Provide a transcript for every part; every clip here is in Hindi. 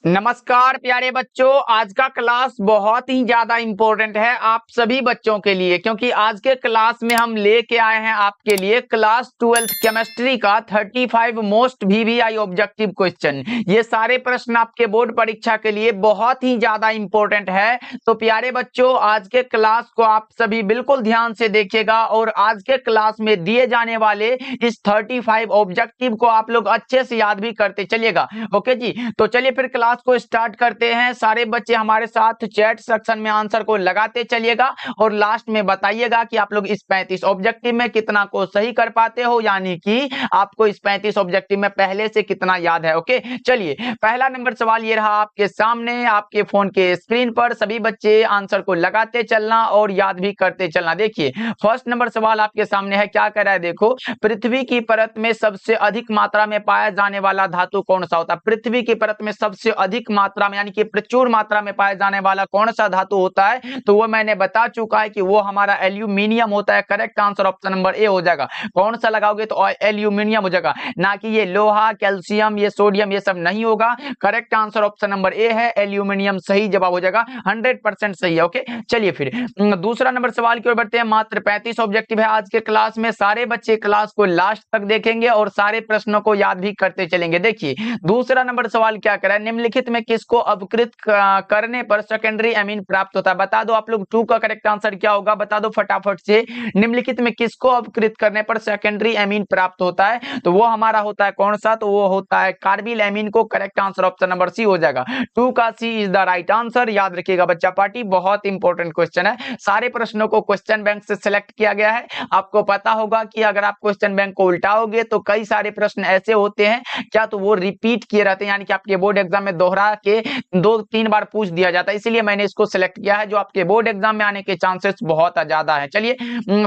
नमस्कार प्यारे बच्चों, आज का क्लास बहुत ही ज्यादा इम्पोर्टेंट है आप सभी बच्चों के लिए, क्योंकि आज के क्लास में हम लेके आए हैं आपके लिए क्लास 12th केमिस्ट्री का 35 मोस्ट वीवीआई ऑब्जेक्टिव क्वेश्चन। ये सारे प्रश्न आपके बोर्ड परीक्षा के लिए बहुत ही ज्यादा इम्पोर्टेंट है। तो प्यारे बच्चों, आज के क्लास को आप सभी बिल्कुल ध्यान से देखिएगा और आज के क्लास में दिए जाने वाले इस 35 ऑब्जेक्टिव को आप लोग अच्छे से याद भी करते चलिएगा। ओके जी, तो चलिए फिर क्लास को स्टार्ट करते हैं। सारे बच्चे हमारे साथ चैट सेक्शन में आंसर को लगाते चलिएगा और लास्ट में बताइएगा कि आप लोग इस 35 ऑब्जेक्टिव में कितना को सही कर पाते हो, यानी कि आपको इस 35 ऑब्जेक्टिव में पहले से कितना याद है। ओके, चलिए पहला नंबर सवाल ये रहा आपके सामने, आपके फोन के स्क्रीन पर। सभी बच्चे आंसर को लगाते चलना और याद भी करते चलना। देखिए फर्स्ट नंबर सवाल आपके सामने है, क्या कह रहा है देखो, पृथ्वी की परत में सबसे अधिक मात्रा में पाया जाने वाला धातु कौन सा होता है। पृथ्वी की परत में सबसे अधिक मात्रा में यानी कि प्रचुर मात्रा में पाया जाने वाला कौन सा धातु होता है, तो वो मैंने बता चुका है कि वो हमारा एल्यूमिनियम होता है। Correct answer option number A हो जाएगा। कौन सा लगाओगे तो एल्यूमिनियम हो जाएगा, ना कि ये लोहा, कैल्शियम, ये सोडियम, ये सब नहीं होगा। Correct answer option number A है, एल्यूमिनियम सही जवाब हो जाएगा, 100% सही है। ओके, चलिए फिर दूसरा नंबर सवाल की ओर बढ़ते हैं। मात्र 35 ऑब्जेक्टिव है आज के क्लास में। सारे बच्चे क्लास को लास्ट तक देखेंगे और सारे प्रश्नों को याद भी करते चलेंगे। देखिए दूसरा नंबर सवाल क्या कह रहा है, निम्नलिखित में किसको अपकृत करने पर सेकेंडरी एमीन प्राप्त होता है। बता दो आप लोग, 2 का करेक्ट आंसर क्या होगा, बता दो फटाफट से। निम्नलिखित में किसको अपकृत करने पर सेकेंडरी एमीन प्राप्त होता है, तो वो हमारा होता है कौन सा, तो वो होता है कार्बिल एमीन को। Correct answer option number C हो जाएगा। 2 का C is the right answer. याद रखिएगा बच्चा पार्टी, बहुत इंपॉर्टेंट क्वेश्चन है। सारे प्रश्नों को क्वेश्चन बैंक से सिलेक्ट किया गया है। आपको पता होगा कि अगर आप क्वेश्चन बैंक को उल्टाओगे तो कई सारे प्रश्न ऐसे होते हैं क्या, तो वो रिपीट किए रहते हैं, यानी कि आपके बोर्ड एग्जाम में दोहरा के 2-3 बार पूछ दिया जाता है। इसीलिए मैंने इसको सिलेक्ट किया है, जो आपके बोर्ड एग्जाम में आने के चांसेस बहुत ज्यादा है। चलिए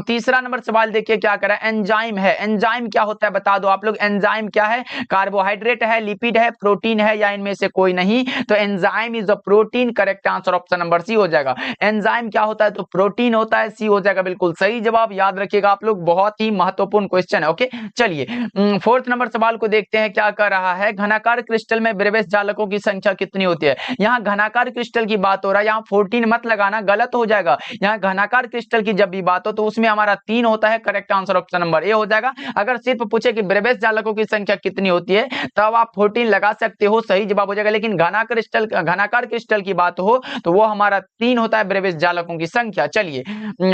तीसरा नंबर सवाल देखिए क्या करा, एंजाइम है। एंजाइम क्या होता है बता दो आप लोग। एंजाइम क्या है, कार्बोहाइड्रेट है, लिपिड है, प्रोटीन है, या इनमें से कोई नहीं, तो enzyme is a protein. Correct answer option number C हो जाएगा। एंजाइम क्या होता है, तो प्रोटीन होता है, सी हो जाएगा बिल्कुल सही जवाब। याद रखिएगा आप लोग, बहुत ही महत्वपूर्ण क्वेश्चन है। ओके, चलिए फोर्थ नंबर सवाल को देखते हैं क्या कर रहा है। घनाकार क्रिस्टल में ब्रेवेस जालकों की संख्या कितनी होती है। यहाँ घनाकार क्रिस्टल की बात हो रहा है, यहाँ 14 मत लगाना, गलत हो जाएगा। यहाँ घनाकार क्रिस्टल की जब भी बात हो तो उसमें हमारा 3 होता है। Correct answer option number A हो जाएगा। अगर सिर्फ पूछे कि ब्रेवेस जालकों की संख्या कितनी होती है तब आप 14 लगा सकते हो, सही जवाब हो जाएगा। लेकिन घनाकार क्रिस्टल की बात हो तो वो हमारा 3 होता है ब्रेवेस जालकों की संख्या। चलिए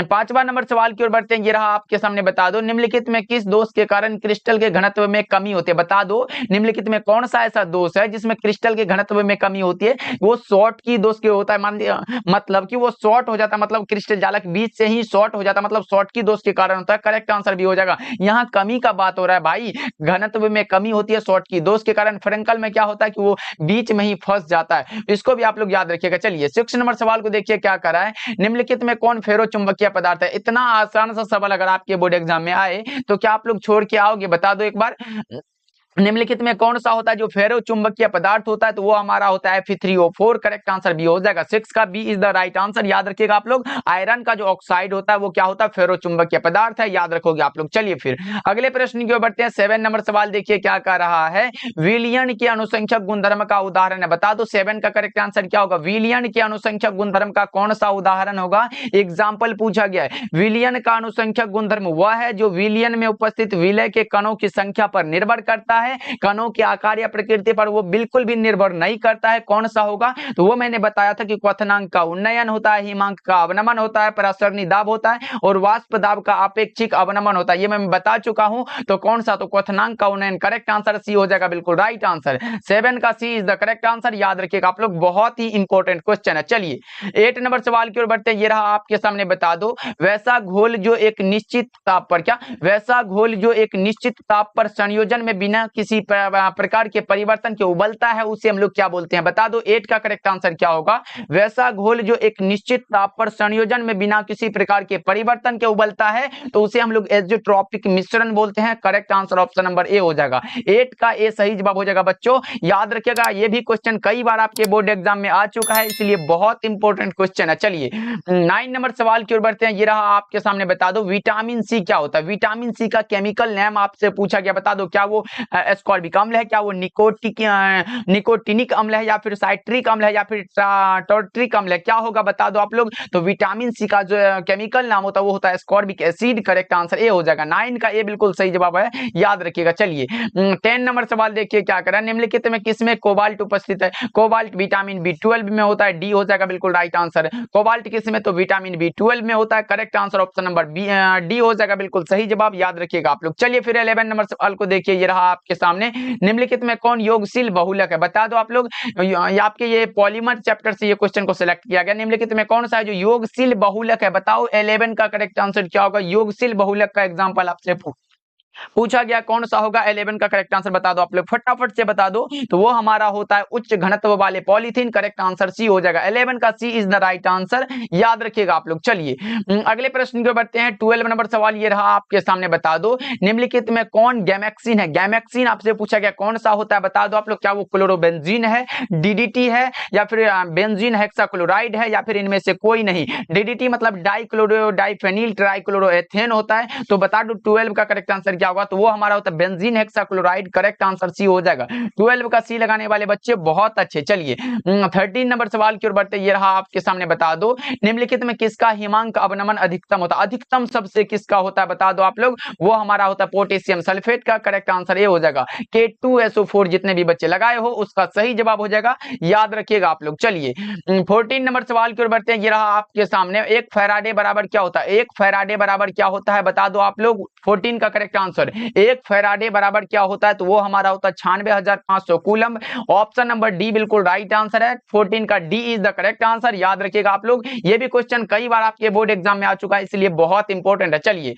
पांचवा नंबर सवाल की ओर बढ़ते हैं। ये रहा आपके सामने, बता दो निम्नलिखित में किस दोष के कारण क्रिस्टल के घनत्व में कमी होती है। बता दो निम्नलिखित में कौन सा ऐसा दोष है जिसमें क्रिस्टल के घनत्व में कमी होती है। वो शॉर्ट की दोष के होता है, मान लिया मतलब कि वो शॉर्ट हो जाता है, मतलब क्रिस्टल जालक बीच से ही शॉर्ट हो जाता है, मतलब शॉर्ट की दोष के कारण होता है। करेक्ट आंसर भी हो जाएगा। यहाँ कमी का बात हो रहा है भाई, घनत्व में कमी होती है शॉर्ट की दोष के कारण। फ्रेंकल में क्या होता है कि वो बीच में ही फंस जाता है, इसको भी आप लोग याद रखिएगा। चलिए 6 नंबर सवाल को देखिए क्या कर रहा है, निम्नलिखित में कौन फेरो चुंबकीय पदार्थ है। इतना आसान सा सवाल अगर आपके बोर्ड एग्जाम में आए तो क्या आप लोग छोड़ के आओगे, बता दो एक बार। निम्नलिखित में कौन सा होता है जो फेरो चुंबकीय पदार्थ होता है, तो वो हमारा होता है Fe3O4। करेक्ट आंसर बी हो जाएगा। 6 का B is the right answer. याद रखिएगा आप लोग, आयरन का जो ऑक्साइड होता है वो क्या होता है, फेरो चुंबकीय पदार्थ है, याद रखोगे आप लोग। चलिए फिर अगले प्रश्न की ओर बढ़ते हैं। 7 नंबर सवाल देखिए क्या कर रहा है, विलयन के अनुसंख्यक गुणधर्म का उदाहरण है। बता दो 7 का करेक्ट आंसर क्या होगा। विलयन के अनुसंख्यक गुणधर्म का कौन सा उदाहरण होगा, एग्जाम्पल पूछा गया है। विलयन का अनुसंख्यक गुणधर्म वह है जो विलयन में उपस्थित विलय के कणों की संख्या पर निर्भर करता है, कणों के आकार या प्रकृति पर वो बिल्कुल भी निर्भर नहीं करता है। कौन सा होगा, तो वो मैंने बताया था कि क्वथनांक का उन्नयन होता है, हिमांक का अवनमन होता है, परासरणी दाब होता है और वाष्प दाब का अपेक्षिक अवनमन होता है। ये मैं बता चुका हूं। तो कौन सा, तो क्वथनांक का उन्नयन। करेक्ट आंसर सी हो जाएगा, बिल्कुल राइट आंसर। 7 का C is the correct answer. याद रखिएगा आप लोग, बहुत ही इंपॉर्टेंट क्वेश्चन है। चलिए 8 नंबर सवाल की ओर बढ़ते हैं। ये रहा आपके सामने, बता दो वैसा घोल जो एक निश्चित ताप पर, क्या वैसा घोल जो एक निश्चित ताप पर संयोजन में बिना किसी प्रकार के परिवर्तन के उबलता है, उसे हम लोग क्या बोलते हैं। बता दो 8 का करेक्ट आंसर क्या होगा। वैसा घोल जो एक निश्चित ताप पर संयोजन में बिना किसी प्रकार के परिवर्तन के उबलता है तो उसे हम लोग एज़ोट्रॉपिक मिश्रण बोलते हैं। Correct answer option number A हो जाएगा। 8 का ए सही जवाब हो जाएगा बच्चों। याद रखिएगा, ये भी क्वेश्चन कई बार आपके बोर्ड एग्जाम में आ चुका है, इसलिए बहुत इंपॉर्टेंट क्वेश्चन है। चलिए 9 नंबर सवाल की ओर बढ़ते हैं। ये रहा आपके सामने, बता दो विटामिन सी क्या होता है। विटामिन सी का केमिकल नेम आपसे पूछा गया, बता दो क्या वो एस्कॉर्बिक अम्ल है, क्या वो निकोटिनिक अम्ल है, या फिर साइट्रिक अम्ल है, या फिर टार्ट्रिक अम्ल है, क्या होगा बता दो आप लोग। तो विटामिन सी का जो केमिकल नाम होता है वो होता है ascorbic acid. Correct answer A हो जाएगा। 9 का ए बिल्कुल सही जवाब है, याद रखिएगा। चलिए 10 नंबर सवाल देखिए क्या करा, निम्नलिखित में किसमें कोबाल्ट उपस्थित है। कोबाल्ट विटामिन B12 में होता है, डी हो जाएगा बिल्कुल राइट आंसर। कोबाल्ट किसमें, तो विटामिन B12 में होता है। Correct answer option number D हो जाएगा बिल्कुल सही जवाब, याद रखिएगा आप लोग। चलिए फिर 11 नंबर सवाल को देखिए, ये रहा आपके सामने। निम्नलिखित में कौन योगशील बहुलक है, बता दो आप लोग। आपके ये पॉलीमर चैप्टर से ये क्वेश्चन को सिलेक्ट किया गया। निम्नलिखित में कौन सा है जो योगशील बहुलक है, बताओ 11 का करेक्ट आंसर क्या होगा। योगशील बहुलक का एग्जांपल आपसे पूछा गया, कौन सा होगा। 11 का करेक्ट आंसर बता दो आप लोग, फटाफट से बता दो। तो वो हमारा होता है उच्च घनत्व वाले पॉलीथीन। करेक्ट आंसर सी हो जाएगा। 11 का C is the right answer, याद रखिएगा आप लोग। चलिए अगले प्रश्न को बढ़ते हैं। 12 नंबर सवाल ये रहा आपके सामने, बता दो निम्नलिखित में कौन गैमेक्सिन है। गैमेक्सिन आपसे पूछा गया कौन सा होता है, बता दो आप लोग। क्या वो क्लोरोबेंजीन है, DDT है, या फिर बेंजीन हेक्साक्लोराइड है, या फिर इनमें से कोई नहीं। DDT मतलब डाइक्लोरो डाइफेनिल ट्राइक्लोरोएथेन होता है। तो बता दो 12 का करेक्ट आंसर क्या होगा। तो वो हमारा होता है benzene hexachloride. Correct answer C हो जाएगा। 12 का सी लगाने वाले बच्चे बहुत अच्छे। चलिए 13 नंबर सवाल की ओर बढ़ते, ये रहा आपके सामने, बता दो निम्नलिखित में किसका हिमांक अवनमन अधिकतम होता है। अधिकतम सबसे किसका होता है बता दो आप लोग। वो हमारा होता है पोटेशियम सल्फेट का। करेक्ट आंसर ये हो जाएगा। K2SO4 जितने भी बच्चे लगाए हो उसका सही जवाब हो जाएगा, याद रखिएगा आप लोग। चलिए 14 नंबर सवाल की ओर बढ़ते हैं, ये रहा आपके सामने। एक फैराडे बराबर क्या होता है। एक फैराडे बराबर क्या होता है बता दो आप लोग। 14 का करेक्ट आंसर, एक फैराडे बराबर क्या होता है। तो वो हमारा होता है 96,500 कूलम। ऑप्शन नंबर डी बिल्कुल राइट आंसर है। 14 का D is the correct answer, याद रखिएगा आप लोग। ये भी क्वेश्चन कई बार आपके बोर्ड एग्जाम में आ चुका है, इसलिए बहुत इंपॉर्टेंट है। चलिए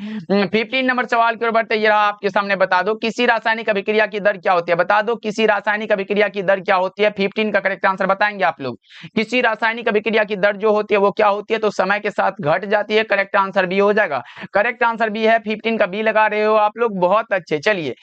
15 नंबर सवाल की ओर बढ़ते, ये रहा आपके सामने, बता दो किसी रासायनिक अभिक्रिया की दर क्या होती है। बता दो किसी रासायनिक अभिक्रिया की दर क्या होती है। 15 का करेक्ट आंसर बताएंगे आप लोग। किसी रासायनिक अभिक्रिया की दर जो होती है वो क्या होती है, तो समय के साथ घट जाती है। करेक्ट आंसर बी हो जाएगा। करेक्ट आंसर बी है। 15 का बी लगा रहे हो आप लोग, बहुत अच्छे। चलिए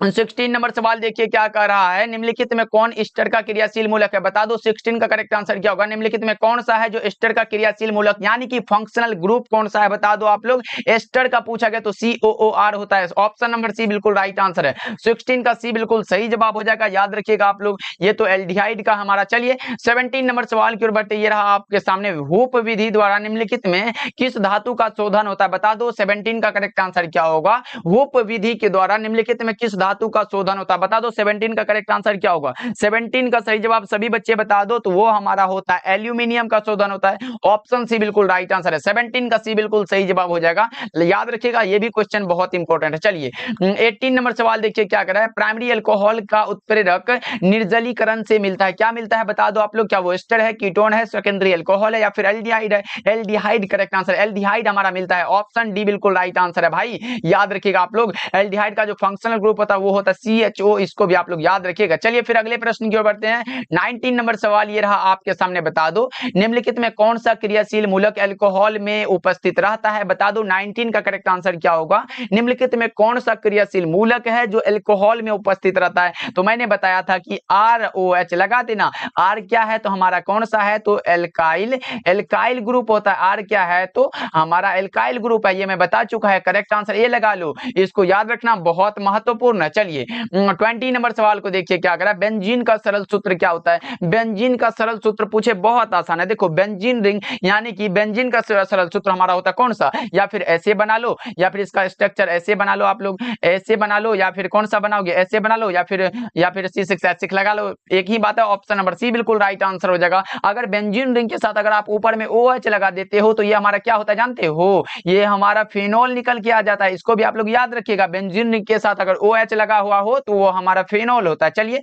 16 नंबर सवाल देखिए क्या कह रहा है। निम्नलिखित में कौन एस्टर का क्रियाशील मूलक है, बता दो। 16 का करेक्ट आंसर क्या होगा। निम्नलिखित में कौन सा है जो एस्टर का क्रियाशील मूलक यानी कि फंक्शनल ग्रुप कौन सा है, बता दो आप लोग। एस्टर का पूछा गया तो COOR होता है। ऑप्शन नंबर सी बिल्कुल राइट आंसर है। 16 का सी बिल्कुल सही जवाब हो जाएगा, याद रखिएगा आप लोग। ये तो एल्डिहाइड का हमारा। चलिए 17 नंबर सवाल की ओर बढ़ते, ये रहा आपके सामने। हूप विधि द्वारा निम्नलिखित में किस धातु का शोधन होता है, बता दो। 17 का करेक्ट आंसर क्या होगा। हूप विधि के द्वारा निम्नलिखित में किस धातु का शोधन होता है, बता दो। 17 का करेक्ट आंसर क्या होगा। 17 का सही जवाब सभी बच्चे बता दो। तो वो हमारा होता है एल्यूमिनियम का शोधन होता है। ऑप्शन सी बिल्कुल राइट आंसर है। 17 का सी बिल्कुल सही जवाब हो जाएगा, याद रखिएगा। ये भी क्वेश्चन बहुत इंपॉर्टेंट है। चलिए 18 नंबर सवाल देखिए क्या कर रहा है। प्राइमरी अल्कोहल का उत्प्रेरक निर्जलीकरण से मिलता है, क्या मिलता है बता दो आप लोग। क्या वो एस्टर है, कीटोन है, सेकेंडरी अल्कोहल है, या फिर एल्डिहाइड है। Aldehyde correct answer. एल्डिहाइड हमारा मिलता है। ऑप्शन डी बिल्कुल राइट आंसर है भाई, याद रखिएगा आप लोग। एल्डिहाइड का जो फंक्शनल ग्रुप होता है वो होता है CHO, इसको भी आप लोग याद रखिएगा। चलिए फिर अगले प्रश्न की ओर बढ़ते हैं। 19 नंबर सवाल ये रहा आपके सामने, बता दो निम्नलिखित में कौन सा क्रियाशील मूलक अल्कोहल में उपस्थित रहता है, बता दो। 19 का करेक्ट आंसर क्या होगा। निम्नलिखित में कौन सा क्रियाशील मूलक है जो अल्कोहल में उपस्थित रहता है। तो मैंने बताया था कि ROH लगा देना। R क्या है तो हमारा कौन सा है, तो एल्काइल। एल्काइल ग्रुप होता है। R क्या है तो हमारा एल्काइल ग्रुप है, ये मैं बता चुका है। करेक्ट आंसर ये लगा लो, इसको याद रखना बहुत महत्वपूर्ण है। चलिए 20 नंबर सवाल को देखिए क्या करा। बेंजीन का सरल सूत्र क्या होता है। बेंजीन का सरल सूत्र पूछे बहुत आसान है। देखो बेंजीन रिंग यानी कि बेंजीन का सरल सूत्र हमारा होता है कौन सा, या फिर ऐसे बना लो, या फिर इसका स्ट्रक्चर ऐसे बना लो आप लोग, ऐसे बना लो, या फिर कौन सा बनाओगे, ऐसे बना लो, या फिर C6H6 लगा लो। एक ही बात है, ऑप्शन नंबर सी बिल्कुल राइट आंसर हो जाएगा। अगर बेंजीन रिंग के साथ अगर आप ऊपर में OH लगा देते हो तो ये हमारा क्या होता है जानते हो, ये हमारा फिनोल निकल के आ जाता है। इसको भी आप लोग याद रखिएगा। बेंजीन रिंग के साथ अगर OH लगा हुआ हो तो वो हमारा फिनोल होता है। चलिए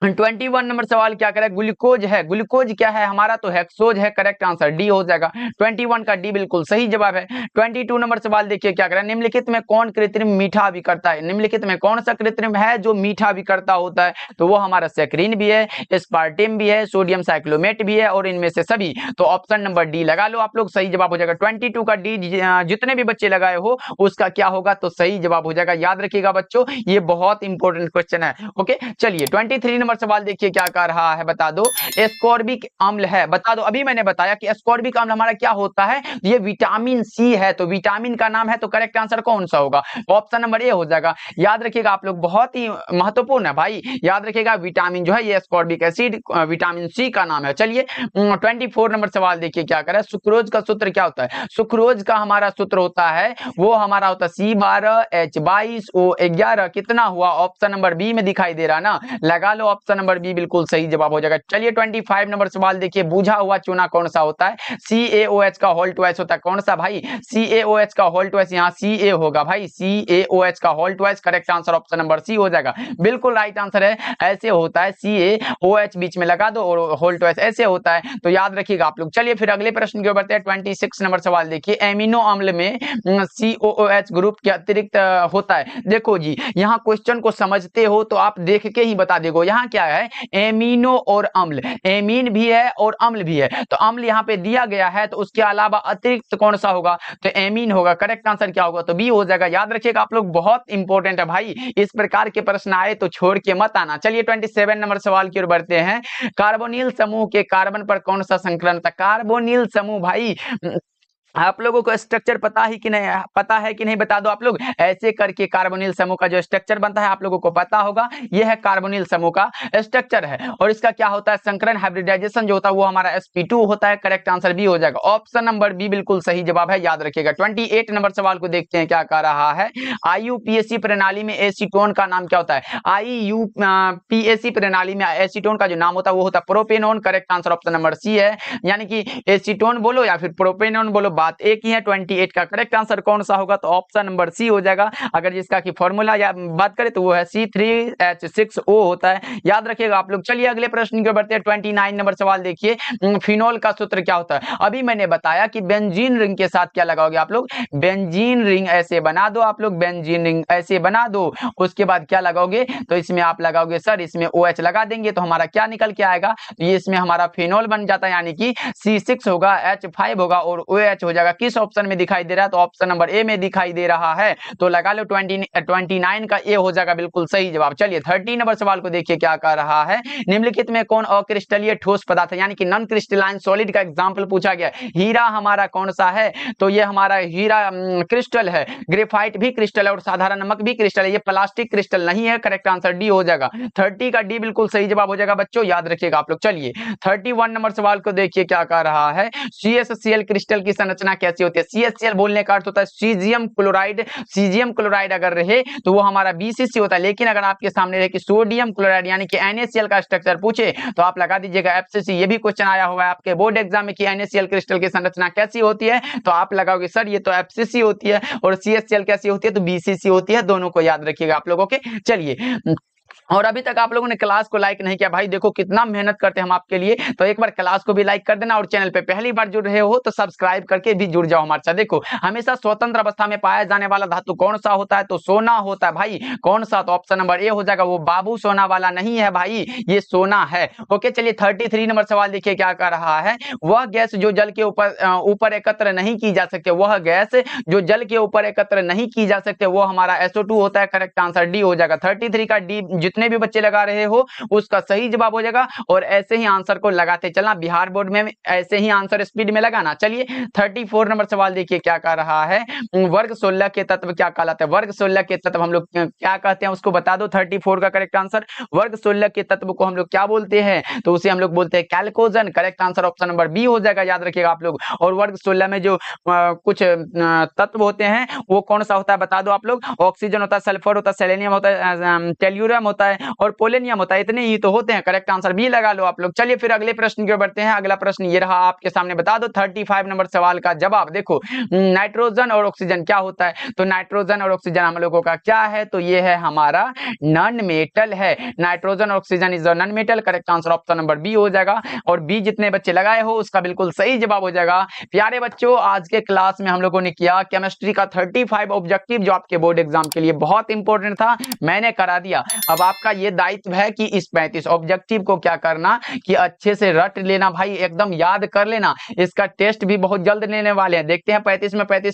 21 नंबर सवाल क्या करे। ग्लूकोज है, ग्लूकोज क्या है हमारा, तो हेक्सोज है। करेक्ट आंसर डी हो जाएगा। 21 का डी बिल्कुल सही जवाब है। 22 नंबर सवाल देखिए क्या करे। निम्नलिखित में कौन कृत्रिम मीठा भी करता है। निम्नलिखित में कौन सा कृत्रिम है जो मीठा भी करता होता है, तो वो हमारा सैकरीन भी है, एस्पार्टिम भी है, सोडियम साइक्लोमेट भी है, और इनमें से सभी। तो ऑप्शन नंबर डी लगा लो आप लोग, सही जवाब हो जाएगा। 22 का डी जितने भी बच्चे लगाए हो उसका क्या होगा, तो सही जवाब हो जाएगा। याद रखिएगा बच्चों, ये बहुत इंपॉर्टेंट क्वेश्चन है। ओके चलिए 23 नंबर नंबर सवाल देखिए क्या कर रहा है, बता दो। एस्कॉर्बिक अम्ल है, बता दो। अभी मैंने बताया कि एस्कॉर्बिक अम्ल हमारा क्या होता है, ये विटामिन सी है, तो विटामिन का नाम है, तो करेक्ट आंसर कौन सा होगा, ऑप्शन नंबर ए हो जाएगा। याद रखिएगा आप लोग, बहुत ही महत्वपूर्ण है भाई, याद रखिएगा विटामिन जो है ये एस्कॉर्बिक एसिड विटामिन सी का नाम है। चलिए 24 नंबर सवाल देखिए क्या कर रहा है, सुक्रोज का सूत्र क्या होता है। सुक्रोज का हमारा सूत्र होता है, वो हमारा होता है C12H22O11। कितना हुआ, ऑप्शन नंबर बी में दिखाई दे रहा ना, लगा लो ऑप्शन नंबर बी, बिल्कुल सही जवाब हो जाएगा। चलिए 25 नंबर सवाल देखिए, बुझा हुआ चूना कौन सा होता है, CaOH का होल ट्वाइस होता है, कौन सा भाई, CaOH का होल ट्वाइस, यहाँ Ca होगा भाई, CaOH का whole twice, correct answer option number C हो जाएगा, बिल्कुल राइट आंसर है। ऐसे होता है, CaOH बीच में लगा दो और होल ट्वाइस ऐसे होता है, तो याद रखिएगा आप लोग। चलिए फिर अगले प्रश्न की ओर बढ़ते हैं। 26 नंबर सवाल देखिए, एमिनो अम्ल में COOH ग्रुप के अतिरिक्त होता है। देखो जी, यहाँ क्वेश्चन को समझते हो तो आप देख के ही बता देगो, यहाँ क्या है, एमिनो और अम्ल, एमीन भी है और अम्ल भी है, तो अम्ल यहाँ पे दिया गया है, तो उसके अलावा अतिरिक्त कौन सा होगा, तो एमीन होगा, करेक्ट आंसर क्या होगा, तो बी हो जाएगा। याद रखिएगा आप लोग, बहुत इंपॉर्टेंट है भाई, इस प्रकार के प्रश्न आए तो छोड़ के मत आना। चलिए 27 नंबर सवाल की ओर बढ़ते हैं। कार्बोनिल समूह के कार्बन पर कौन सा संकलन था, कार्बोनिल समूह भाई, आप लोगों को स्ट्रक्चर पता है कि नहीं, बता दो आप लोग। ऐसे करके कार्बोनिल समूह का जो स्ट्रक्चर बनता है आप लोगों को पता होगा, यह है कार्बोनिल समूह का स्ट्रक्चर है, और इसका क्या होता है, संकरण हाइब्रिडाइजेशन जो होता है वो हमारा sp2 होता है, करेक्ट आंसर बी हो जाएगा, ऑप्शन नंबर बी बिल्कुल सही जवाब है, याद रखिएगा। 28 नंबर सवाल को देखते हैं क्या कह रहा है, IUPAC प्रणाली में एसीटोन का नाम क्या होता है, IUPAC प्रणाली में एसीटोन का जो नाम होता है वो होता है propanone, correct answer option number C है, यानी कि एसीटोन बोलो या फिर प्रोपेनोन बोलो, बात एक ही है। 28 का करेक्ट आंसर कौन सा होगा, तो ऑप्शन नंबर सी हो जाएगा। अगर जिसका की फॉर्मूला या बात करें तो वो है C3H6O होता है, याद रखिएगा आप लोग। चलिए अगले प्रश्न की ओर बढ़ते हैं। 29 नंबर सवाल देखिए, फिनोल का सूत्र क्या होता है। अभी मैंने बताया कि बेंजीन रिंग के साथ क्या लगाओगे आप लोग, बेंजीन रिंग ऐसे बना दो आप लोग, बेंजीन रिंग ऐसे बना दो, उसके बाद क्या लगाओगे, तो इसमें आप लगाओगे सर, इसमें OH लगा देंगे तो हमारा क्या निकल के आएगा, तो ये इसमें हमारा फिनोल बन जाता है, यानी कि C6 होगा, H5 होगा और OH हो जाएगा। किस ऑप्शन में दिखाई दे रहा है, तो ऑप्शन नंबर ए में दिखाई दे रहा है, तो लगा लो 29 का ए हो जाएगा, बिल्कुल सही जवाब। चलिए 30 नंबर सवाल को देखिए क्या कह रहा है, निम्नलिखित में कौन अक्रिस्टलीय ठोस पदार्थ है, यानी कि नॉन क्रिस्टलाइन सॉलिड का एग्जांपल पूछा गया। हीरा हमारा कौन सा है, तो ये हमारा हीरा क्रिस्टल है, ग्रेफाइट भी क्रिस्टल है और साधारण नमक भी क्रिस्टल है, ये प्लास्टिक क्रिस्टल नहीं है, करेक्ट आंसर डी हो जाएगा। 30 का डी बिल्कुल सही जवाब हो जाएगा बच्चों, याद रखिएगा आप लोग। चलिए 31 नंबर सवाल को देखिए क्या कह रहा है, CSCl क्रिस्टल की संरचना कैसी होती है। CSCl बोलने का अर्थ होता है सीजियम क्लोराइड, सीजियम क्लोराइड अगर रहे तो वो हमारा BCC होता है, लेकिन अगर आपके सामने रहे कि सोडियम क्लोराइड यानी कि NaCl का स्ट्रक्चर पूछे तो आप लगा दीजिएगा FCC। ये भी क्वेश्चन आया हुआ है आपके बोर्ड एग्जाम में कि NaCl क्रिस्टल की संरचना कैसी होती है, तो आप लगाओगे सर ये तो FCC होती है, और CSCl कैसी होती है, तो BCC होती है, दोनों को याद रखिएगा आप लोगों के। चलिए, और अभी तक आप लोगों ने क्लास को लाइक नहीं किया भाई, देखो कितना मेहनत करते हैं हम आपके लिए, तो एक बार क्लास को भी लाइक कर देना, और चैनल पे पहली बार जुड़ रहे हो तो सब्सक्राइब करके भी जुड़ जाओ हमारे साथ। देखो हमेशा स्वतंत्र अवस्था में पाया जाने वाला धातु कौन सा होता है, तो सोना होता है भाई, कौन सा, तो ऑप्शन नंबर ए हो जाएगा, वो बाबू सोना वाला नहीं है भाई, ये सोना है। ओके चलिए 33 नंबर सवाल देखिए क्या कर रहा है, वह गैस जो जल के ऊपर एकत्र नहीं की जा सकते, वह गैस जो जल के ऊपर एकत्र नहीं की जा सकते वो हमारा SO2 होता है, करेक्ट आंसर डी हो जाएगा। 33 का डी जितने भी बच्चे लगा रहे हो उसका सही जवाब हो जाएगा, और ऐसे ही आंसर को लगाते चलना, बिहार बोर्ड में ऐसे ही आंसर स्पीड में लगाना। चलिए 34 नंबर सवाल देखिए क्या कह रहा है, वर्ग 16 के तत्व क्या कहलाते हैं, वर्ग 16 के तत्व हम लोग क्या कहते हैं उसको बता दो। 34 का करेक्ट आंसर, वर्ग 16 के तत्व को हम लोग क्या बोलते हैं, तो उसे हम लोग बोलते हैं chalcogen, correct answer option number B हो जाएगा, याद रखिएगा आप लोग। और वर्ग 16 में जो कुछ तत्व होते हैं वो कौन सा होता है बता दो आप लोग, ऑक्सीजन होता है, सल्फर होता है, सेलेनियम होता है, टेल्यूरियम होता है और पोलेनियम होता है, इतने ही तो होते हैं, करेक्ट आंसर बी लगा लो आप लोग। चलिए फिर अगले प्रश्न की ओर बढ़ते हैं। अगला प्रश्न ये रहा आपके सामने, बता दो 35 नंबर सवाल का जवाब। देखो नाइट्रोजन और ऑक्सीजन क्या होता है, तो नाइट्रोजन और ऑक्सीजन हम लोगों का क्या है, तो ये है हमारा नॉन मेटल है, nitrogen oxygen is non metal, correct answer option number B हो जाएगा, और बी जितने बच्चे लगाए हो उसका बिल्कुल सही जवाब हो जाएगा। प्यारे बच्चों आज के क्लास में हम लोगों ने किया केमिस्ट्री का 35 ऑब्जेक्टिव जो आपके बोर्ड एग्जाम के लिए बहुत इंपॉर्टेंट था, मैंने करा दिया। अब आपका ये दायित्व है कि इस 35 ऑब्जेक्टिव को क्या करना कि अच्छे से रट लेना भाई, एकदम याद कर लेना। इसका टेस्ट भी बहुत जल्द लेने वाले हैं, देखते हैं 35 में 35